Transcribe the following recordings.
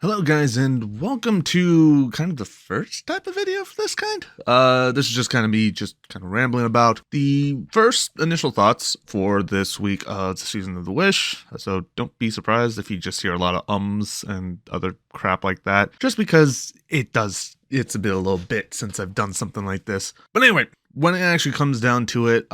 Hello guys, and welcome to kind of the first type of video for this kind. This is just kind of me rambling about the first initial thoughts for this week of the Season of the Wish. So don't be surprised if you just hear a lot of ums and other crap like that, just because it's been a little bit since I've done something like this. But anyway, when it actually comes down to it,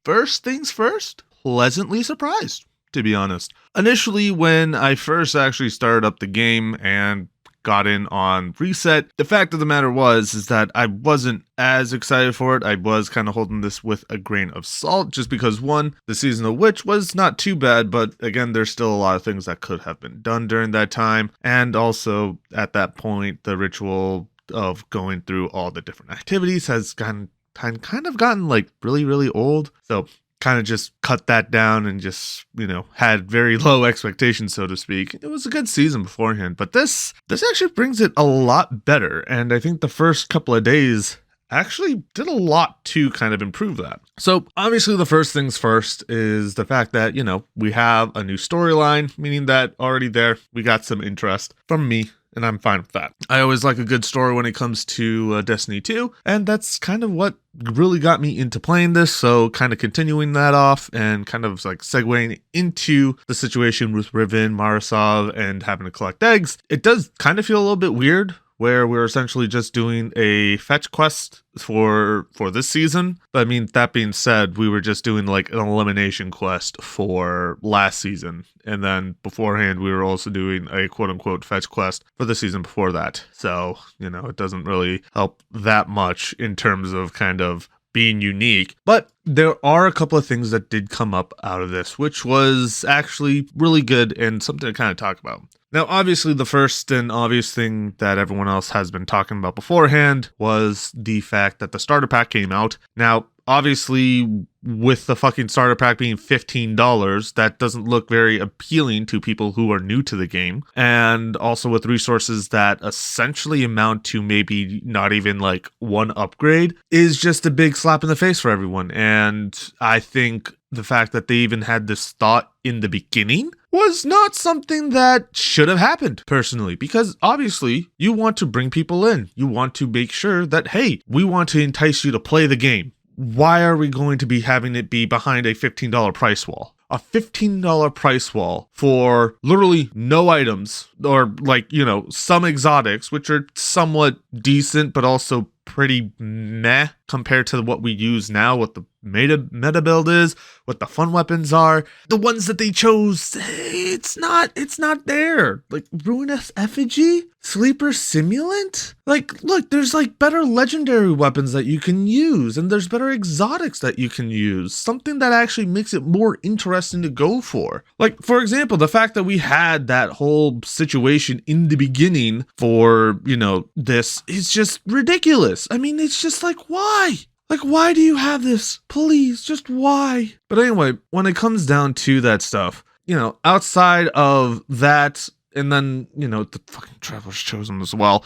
first things first, pleasantly surprised, to be honest. Initially, when I first actually started up the game and got in on reset, the fact of the matter is that I wasn't as excited for it. I was kind of holding this with a grain of salt, just because one, the Season of Witch was not too bad, but again, there's still a lot of things that could have been done during that time. And also, at that point, the ritual of going through all the different activities has kind of gotten like really old. So kind of just cut that down and just, had very low expectations, so to speak. It was a good season beforehand, but this actually brings it a lot better. And I think the first couple of days actually did a lot to kind of improve that. So obviously the first things first is the fact that, we have a new storyline, meaning that already there, we got some interest from me. And I'm fine with that. I always like a good story when it comes to Destiny 2, and that's kind of what really got me into playing this. So kind of continuing that off and kind of like segueing into the situation with Riven, Marasov, and having to collect eggs. It does kind of feel a little bit weird, where we're essentially just doing a fetch quest for this season. But I mean, that being said, we were just doing like an elimination quest for last season. And then beforehand, we were also doing a quote-unquote fetch quest for the season before that. So, it doesn't really help that much in terms of kind of being unique. But there are a couple of things that did come up out of this, which was actually really good and something to kind of talk about. Now, obviously, the first and obvious thing that everyone else has been talking about beforehand was the fact that the starter pack came out. Now, obviously, with the fucking starter pack being $15, that doesn't look very appealing to people who are new to the game. And also with resources that essentially amount to maybe not even like one upgrade is just a big slap in the face for everyone. And I think the fact that they even had this thought in the beginning was not something that should have happened, personally, because obviously you want to bring people in. You want to make sure that, hey, we want to entice you to play the game. Why are we going to be having it be behind a $15 price wall? A $15 price wall for literally no items, or like, some exotics, which are somewhat decent, but also pretty meh compared to what we use now, what the meta build is, what the fun weapons are. The ones that they chose, it's not there. Like Ruinous Effigy, Sleeper Simulant. Like, look, there's like better legendary weapons that you can use, and there's better exotics that you can use. Something that actually makes it more interesting to go for. Like, for example, the fact that we had that whole situation in the beginning for, this is just ridiculous. I mean, it's just like, why? Like, why do you have this? Please, just why? But anyway, when it comes down to that stuff, outside of that, and then, the fucking Traveler's Chosen as well,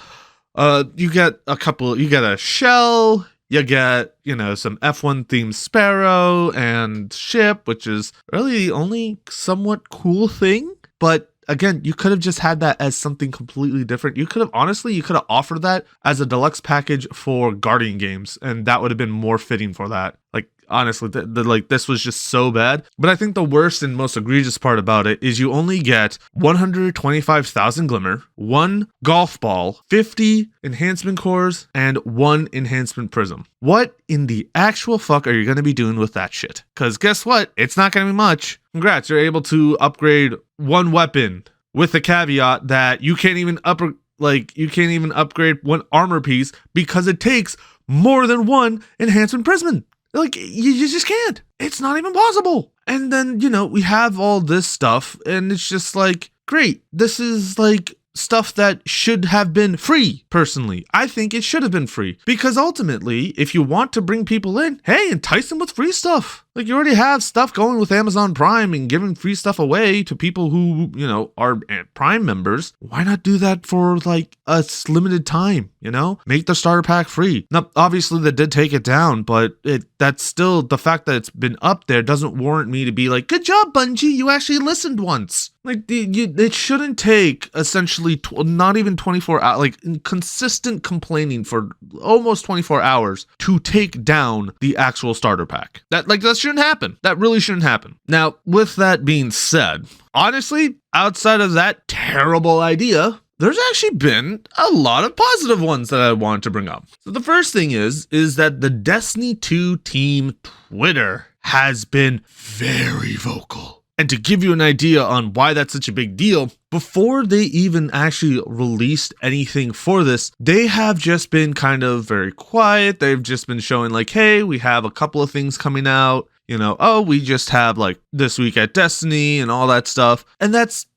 you get a shell, you get, some F1 themed Sparrow and ship, which is really the only somewhat cool thing. But again, you could have just had that as something completely different. You could have offered that as a deluxe package for Guardian games, and that would have been more fitting for that. Like, honestly, this was just so bad. But I think the worst and most egregious part about it is you only get 125,000 Glimmer, 1 Golf Ball, 50 Enhancement Cores, and 1 Enhancement Prism. What in the actual fuck are you going to be doing with that shit? Because guess what? It's not going to be much. Congrats, you're able to upgrade 1 weapon, with the caveat that you can't even upgrade 1 armor piece because it takes more than 1 Enhancement Prism. Like, you just can't. It's not even possible. And then, we have all this stuff, and it's just like, great. This is like stuff that should have been free, personally. I think it should have been free. Because ultimately, if you want to bring people in, hey, entice them with free stuff. Like, you already have stuff going with Amazon Prime and giving free stuff away to people who, you know, are Prime members. Why not do that for like a limited time, you know? Make the starter pack free. Now, obviously they did take it down, but that's still, the fact that it's been up there doesn't warrant me to be like, good job, Bungie, you actually listened once. Like, it shouldn't take essentially not even 24 hours, like consistent complaining for almost 24 hours to take down the actual starter pack. That shouldn't happen. That really shouldn't happen. Now, with that being said, honestly, outside of that terrible idea, there's actually been a lot of positive ones that I want to bring up. So the first thing is that the Destiny 2 team Twitter has been very vocal. And to give you an idea on why that's such a big deal, before they even actually released anything for this, they have just been kind of very quiet. They've just been showing like, hey, we have a couple of things coming out. You know, oh, we just have like this week at Destiny and all that stuff. And that's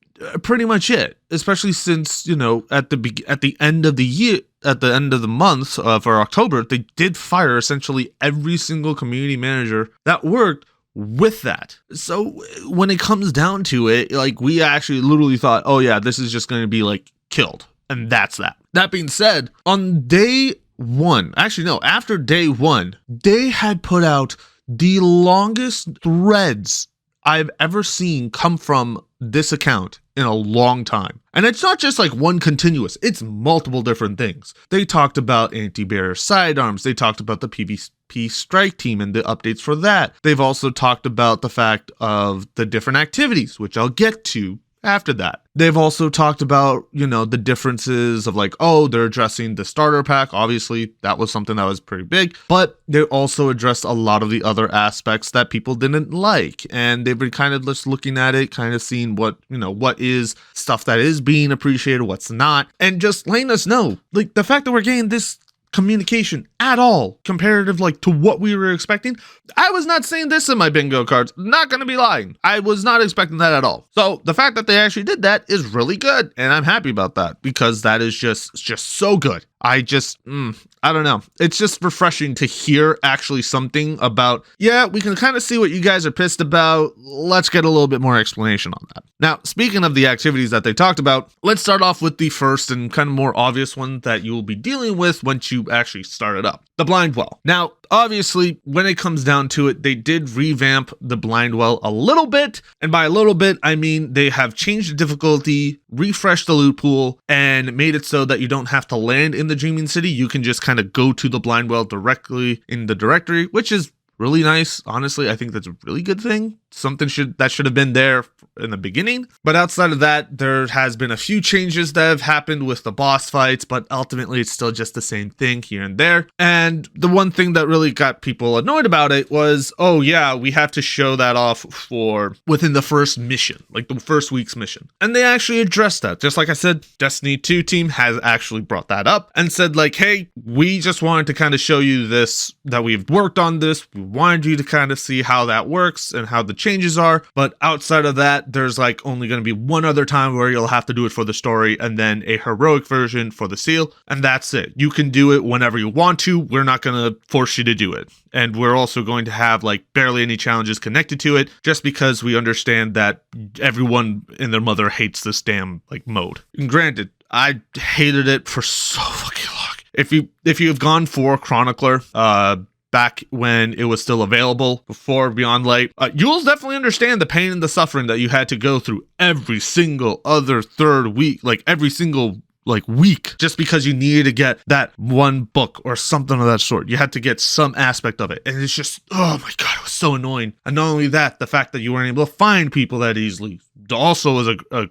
pretty much it, especially since, you know, at the end of the year, at the end of the month for October, they did fire essentially every single community manager that worked with that. So when it comes down to it, like, we actually literally thought, oh yeah, this is just going to be like killed. And that's that. That being said, on day one, actually no, after day one, they had put out the longest threads I've ever seen come from this account in a long time. And it's not just like one continuous, it's multiple different things. They talked about anti-barrier sidearms. They talked about the PvP strike team and the updates for that. They've also talked about the fact of the different activities, which I'll get to after that. They've also talked about, you know, the differences of like, oh, they're addressing the starter pack. Obviously, that was something that was pretty big, but they also addressed a lot of the other aspects that people didn't like. And they've been kind of just looking at it, kind of seeing what, you know, what is stuff that is being appreciated, what's not, and just letting us know, like, the fact that we're getting this communication at all comparative like to what we were expecting. I was not seeing this in my bingo cards, not gonna be lying. I was not expecting that at all. So the fact that they actually did that is really good, and I'm happy about that, because that is just so good. I don't know. It's just refreshing to hear actually something about, yeah, we can kind of see what you guys are pissed about. Let's get a little bit more explanation on that. Now, speaking of the activities that they talked about, let's start off with the first and kind of more obvious one that you will be dealing with once you actually start it up. The blind well. Now, obviously, when it comes down to it, they did revamp the blind well a little bit. And by a little bit, I mean they have changed the difficulty, refreshed the loot pool, and made it so that you don't have to land in the Dreaming City. You can just kind of go to the blind well directly in the directory, which is really nice. Honestly, I think that's a really good thing. Something should have been there in the beginning. But outside of that, there has been a few changes that have happened with the boss fights, but ultimately it's still just the same thing here and there. And the one thing that really got people annoyed about it was, oh yeah, we have to show that off for within the first mission, like the first week's mission. And they actually addressed that. Just like I said, Destiny 2 team has actually brought that up and said like, hey, we just wanted to kind of show you this, that we've worked on this. We wanted you to kind of see how that works and how the changes are. But outside of that, there's like only going to be one other time where you'll have to do it for the story, and then a heroic version for the seal. And that's it. You can do it whenever you want to. We're not going to force you to do it. And we're also going to have like barely any challenges connected to it, just because we understand that everyone and their mother hates this damn like mode. And granted, I hated it for so fucking long. If you've gone for Chronicler, back when it was still available before Beyond Light, you'll definitely understand the pain and the suffering that you had to go through every single other third week, like every single like week, just because you needed to get that one book or something of that sort. You had to get some aspect of it, and it's just, oh my god, it was so annoying. And not only that, the fact that you weren't able to find people that easily also was a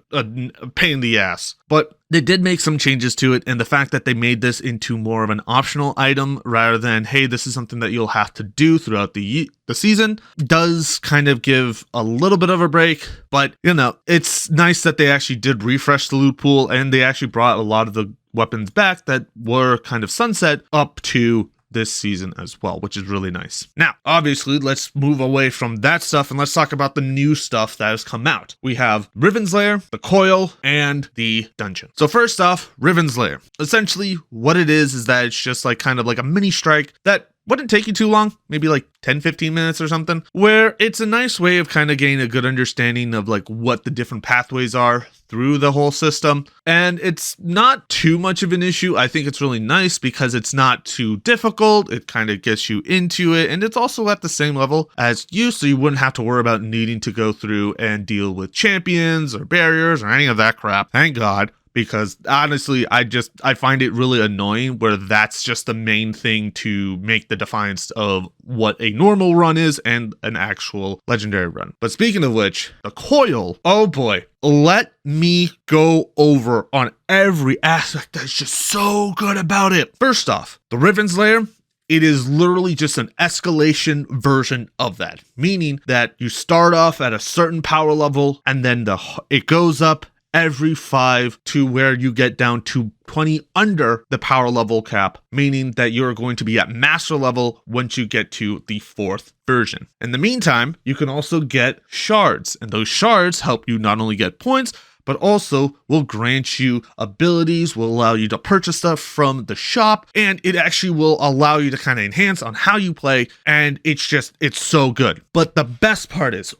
pain in the ass. But they did make some changes to it, and the fact that they made this into more of an optional item rather than, hey, this is something that you'll have to do throughout the season, does kind of give a little bit of a break. But, you know, it's nice that they actually did refresh the loot pool, and they actually brought a lot of the weapons back that were kind of sunset up to this season as well, which is really nice. Now, obviously, let's move away from that stuff and let's talk about the new stuff that has come out. We have Riven's Lair, the Coil, and the Dungeon. So first off, Riven's Lair. Essentially, what it is that it's just like kind of like a mini strike that wouldn't take you too long, maybe like 10-15 minutes or something, where it's a nice way of kind of gaining a good understanding of like what the different pathways are through the whole system. And it's not too much of an issue. I think it's really nice because it's not too difficult. It kind of gets you into it, and it's also at the same level as you, so you wouldn't have to worry about needing to go through and deal with champions or barriers or any of that crap. Thank God. Because honestly, I find it really annoying where that's just the main thing to make the Defiance of what a normal run is and an actual legendary run. But speaking of which, the coil, oh boy, let me go over on every aspect that's just so good about it. First off, the Riven's Lair, it is literally just an escalation version of that, meaning that you start off at a certain power level and then it goes up every 5 to where you get down to 20 under the power level cap, meaning that you're going to be at master level once you get to the 4th version. In the meantime, you can also get shards, and those shards help you not only get points, but also will grant you abilities, will allow you to purchase stuff from the shop, and it actually will allow you to kind of enhance on how you play, and it's so good. But the best part is,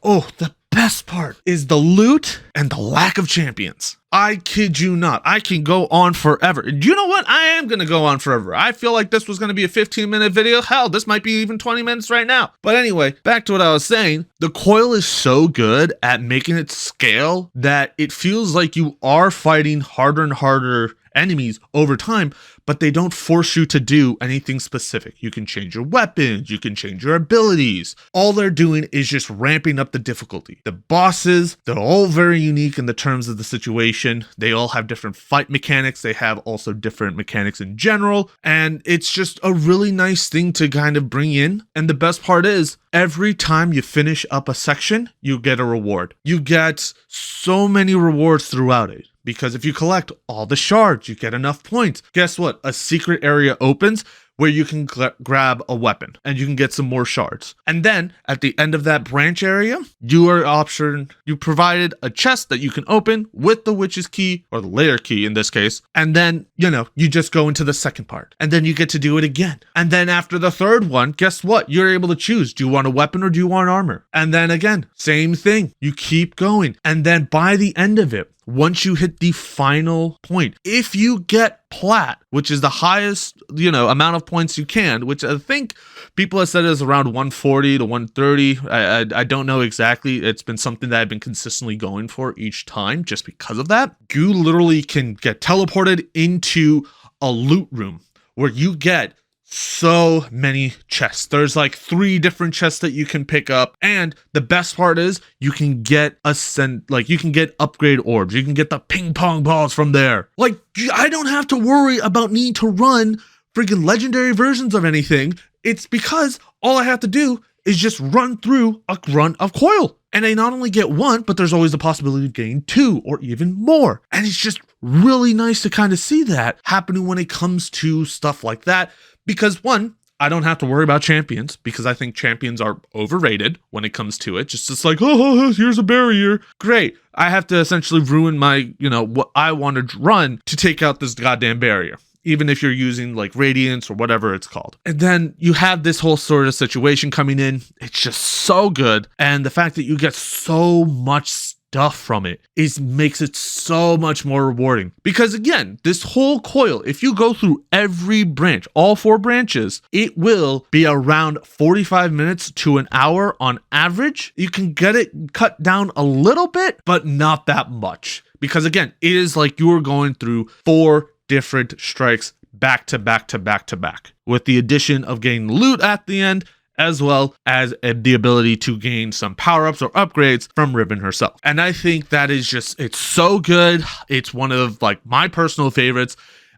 best part is the loot and the lack of champions. I kid you not. I can go on forever. Do you know what? I am going to go on forever. I feel like this was going to be a 15-minute video. Hell, this might be even 20 minutes right now. But anyway, back to what I was saying. The coil is so good at making it scale that it feels like you are fighting harder and harder enemies over time, but they don't force you to do anything specific. You can change your weapons, you can change your abilities. All they're doing is just ramping up the difficulty. The bosses, they're all very unique in the terms of the situation. They all have different fight mechanics. They have also different mechanics in general, and it's just a really nice thing to kind of bring in. And the best part is, every time you finish up a section, you get a reward. You get so many rewards throughout it. Because if you collect all the shards, you get enough points. Guess what? A secret area opens where you can grab a weapon and you can get some more shards. And then at the end of that branch area, you provided a chest that you can open with the witch's key, or the layer key in this case. And then, you just go into the second part and then you get to do it again. And then after the third one, guess what? You're able to choose. Do you want a weapon or do you want armor? And then again, same thing. You keep going. And then by the end of it, once you hit the final point, if you get plat, which is the highest, amount of points you can, which I think people have said is around 140 to 130. I don't know exactly. It's been something that I've been consistently going for each time just because of that. You literally can get teleported into a loot room where you get so many chests. There's like 3 different chests that you can pick up, and the best part is you can get you can get upgrade orbs. You can get the ping pong balls from there. Like, I don't have to worry about needing to run freaking legendary versions of anything. It's because all I have to do is just run through a run of coil. And I not only get 1, but there's always the possibility of getting 2 or even more. And it's just really nice to kind of see that happening when it comes to stuff like that. Because 1, I don't have to worry about champions, because I think champions are overrated when it comes to it. Just like, here's a barrier. Great. I have to essentially ruin my, what I want to run to take out this goddamn barrier, even if you're using like Radiance or whatever it's called. And then you have this whole sort of situation coming in. It's just so good. And the fact that you get so much stuff from it makes it so much more rewarding. Because again, this whole coil, if you go through every branch, all 4 branches, it will be around 45 minutes to an hour on average. You can get it cut down a little bit, but not that much. Because again, it is like you're going through 4 different strikes back to back to back to back, with the addition of getting loot at the end, as well as the ability to gain some power-ups or upgrades from Riven herself. And I think that is it's so good. It's one of my personal favorites.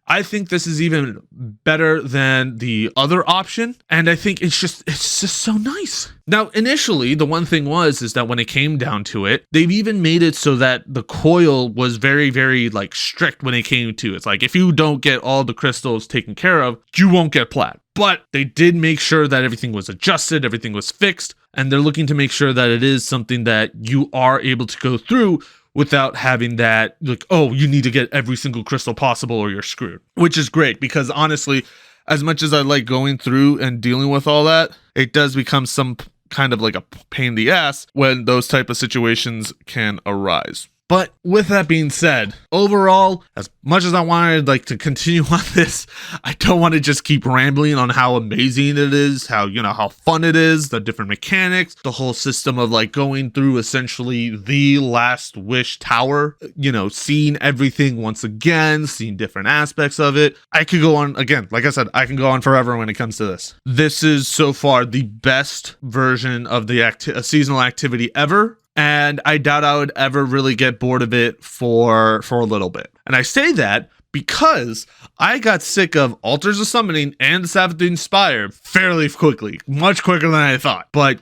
I think this is even better than the other option, and I think it's just so nice. Now, initially, the one thing is that when it came down to it, they've even made it so that the coil was very, very strict when it came to it. It's like, if you don't get all the crystals taken care of, you won't get plat. But they did make sure that everything was adjusted, everything was fixed, and they're looking to make sure that it is something that you are able to go through without having that, you need to get every single crystal possible or you're screwed. Which is great, because honestly, as much as I like going through and dealing with all that, it does become some kind of like a pain in the ass when those type of situations can arise. But with that being said, overall, as much as I wanted like to continue on this, I don't want to just keep rambling on how amazing it is, how fun it is, the different mechanics, the whole system of like going through essentially the Last Wish Tower, seeing everything once again, seeing different aspects of it. I could go on, again, like I said, I can go on forever when it comes to this. This is so far the best version of the seasonal activity ever. And I doubt I would ever really get bored of it for a little bit. And I say that because I got sick of Altars of Summoning and the Savathûn Spire fairly quickly, much quicker than I thought. But,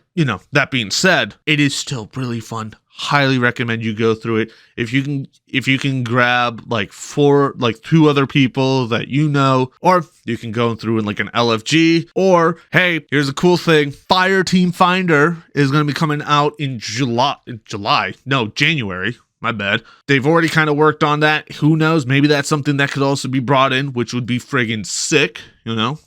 that being said, it is still really fun. Highly recommend you go through it. If you can grab like two other people that or you can go through in like an LFG, or hey, here's a cool thing. Fire Team Finder is going to be coming out in January. My bad. They've already kind of worked on that. Who knows? Maybe that's something that could also be brought in, which would be friggin' sick.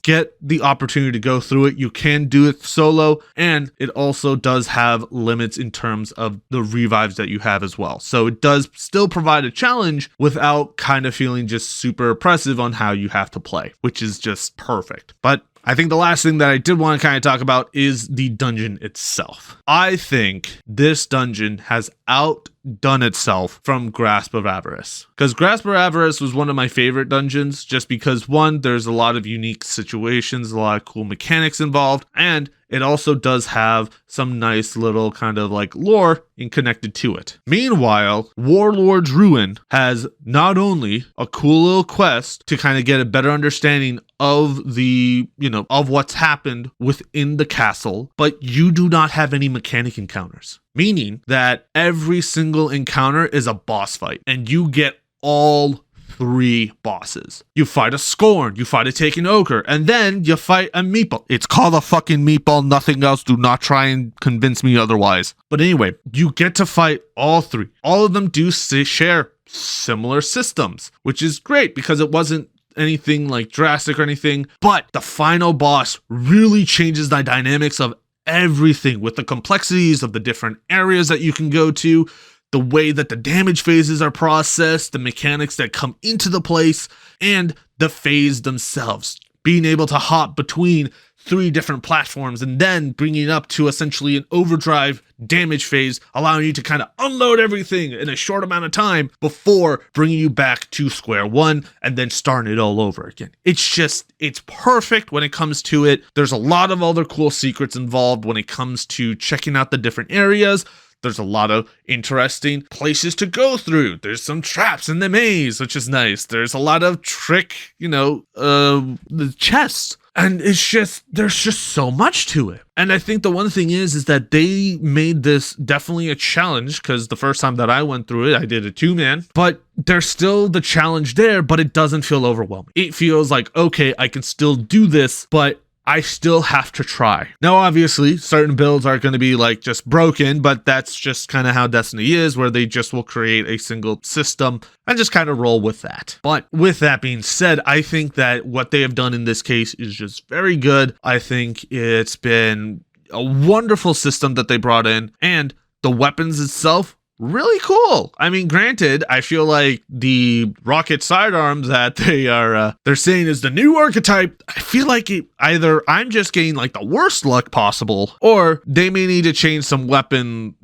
Get the opportunity to go through it. You can do it solo, and it also does have limits in terms of the revives that you have as well. So it does still provide a challenge without kind of feeling just super oppressive on how you have to play, which is just perfect. But I think the last thing that I did want to kind of talk about is the dungeon itself. I think this dungeon has outdone itself from Grasp of Avarice. Because Grasp of Avarice was one of my favorite dungeons, just because one, there's a lot of unique situations, a lot of cool mechanics involved, and it also does have some nice little kind of like lore connected to it. Meanwhile, Warlord's Ruin has not only a cool little quest to kind of get a better understanding of the, of what's happened within the castle, but you do not have any mechanic encounters. Meaning that every single encounter is a boss fight, and you get all 3 bosses. You fight a Scorn, you fight a Taken Ogre, and then you fight a Meatball. It's called a fucking Meatball, nothing else. Do not try and convince me otherwise. But anyway, you get to fight all 3. All of them do share similar systems, which is great because it wasn't anything like drastic or anything, but the final boss really changes the dynamics of everything with the complexities of the different areas that you can go to, the way that the damage phases are processed, the mechanics that come into the place, and the phase themselves. Being able to hop between 3 different platforms and then bringing it up to essentially an overdrive damage phase, allowing you to kind of unload everything in a short amount of time before bringing you back to square one and then starting it all over again. It's perfect when it comes to it. There's a lot of other cool secrets involved when it comes to checking out the different areas. There's a lot of interesting places to go through. There's some traps in the maze, which is nice. There's a lot of trick, the chests. And there's just so much to it. And I think the one thing is that they made this definitely a challenge, because the first time that I went through it, I did a 2-man, but there's still the challenge there, but it doesn't feel overwhelming. It feels like, okay, I can still do this, but I still have to try. Now, obviously, certain builds are going to be like just broken, but that's just kind of how Destiny is, where they just will create a single system and just kind of roll with that. But with that being said, I think that what they have done in this case is just very good. I think it's been a wonderful system that they brought in, and the weapons itself, really cool. I mean, granted, I feel like the rocket sidearms that they're saying is the new archetype, I feel like either I'm just getting like the worst luck possible, or they may need to change some weapon,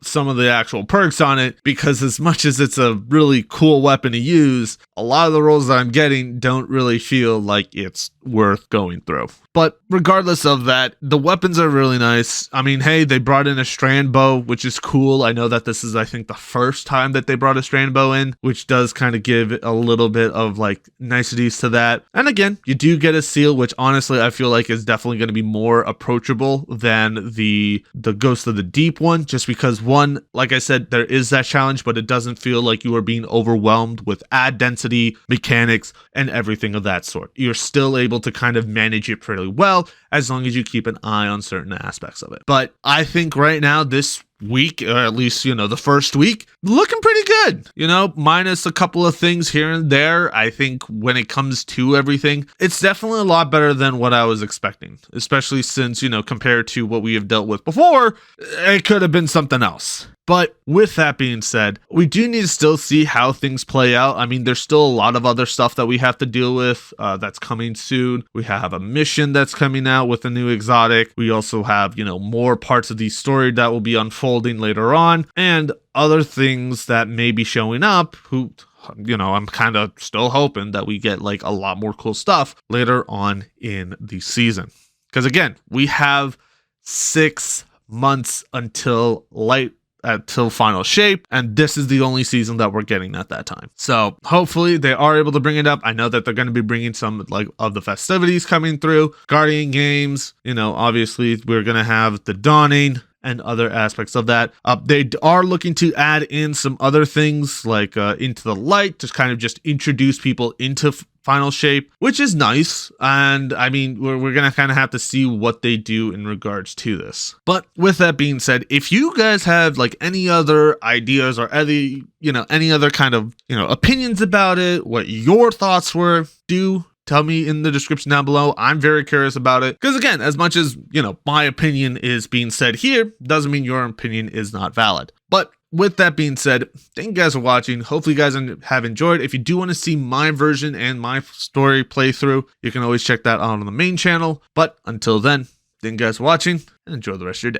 some of the actual perks on it, because as much as it's a really cool weapon to use, a lot of the rolls that I'm getting don't really feel like it's worth going through. But regardless of that, the weapons are really nice. I mean, hey, they brought in a strand bow, which is cool. I know that this is, I think, the first time that they brought a strand bow in, which does kind of give a little bit of like niceties to that. And again, you do get a seal, which honestly I feel like is definitely going to be more approachable than the Ghost of the Deep one, just because one, like I said, there is that challenge, but it doesn't feel like you are being overwhelmed with ad density, mechanics, and everything of that sort. You're still able to kind of manage it pretty well, as long as you keep an eye on certain aspects of it. But I think right now this week, or at least, the first week, looking pretty good, minus a couple of things here and there. I think when it comes to everything, it's definitely a lot better than what I was expecting, especially since, compared to what we have dealt with before, it could have been something else. But with that being said, we do need to still see how things play out. I mean, there's still a lot of other stuff that we have to deal with that's coming soon. We have a mission that's coming out with a new exotic. We also have, more parts of the story that will be unfolding later on, and other things that may be showing up I'm kind of still hoping that we get like a lot more cool stuff later on in the season. Because again, we have 6 months until final shape, and this is the only season that we're getting at that time. So hopefully they are able to bring it up. I know that they're going to be bringing some of the festivities coming through, Guardian games, obviously we're going to have the Dawning and other aspects of that. They are looking to add in some other things like Into the Light to kind of just introduce people into final shape, which is nice. And I mean, we're going to kind of have to see what they do in regards to this. But with that being said, if you guys have like any other ideas or any other kind of, opinions about it, what your thoughts were, do tell me in the description down below. I'm very curious about it. Because again, as much as, my opinion is being said here, doesn't mean your opinion is not valid. But with that being said, thank you guys for watching. Hopefully you guys have enjoyed. If you do want to see my version and my story playthrough, you can always check that out on the main channel. But until then, thank you guys for watching and enjoy the rest of your day.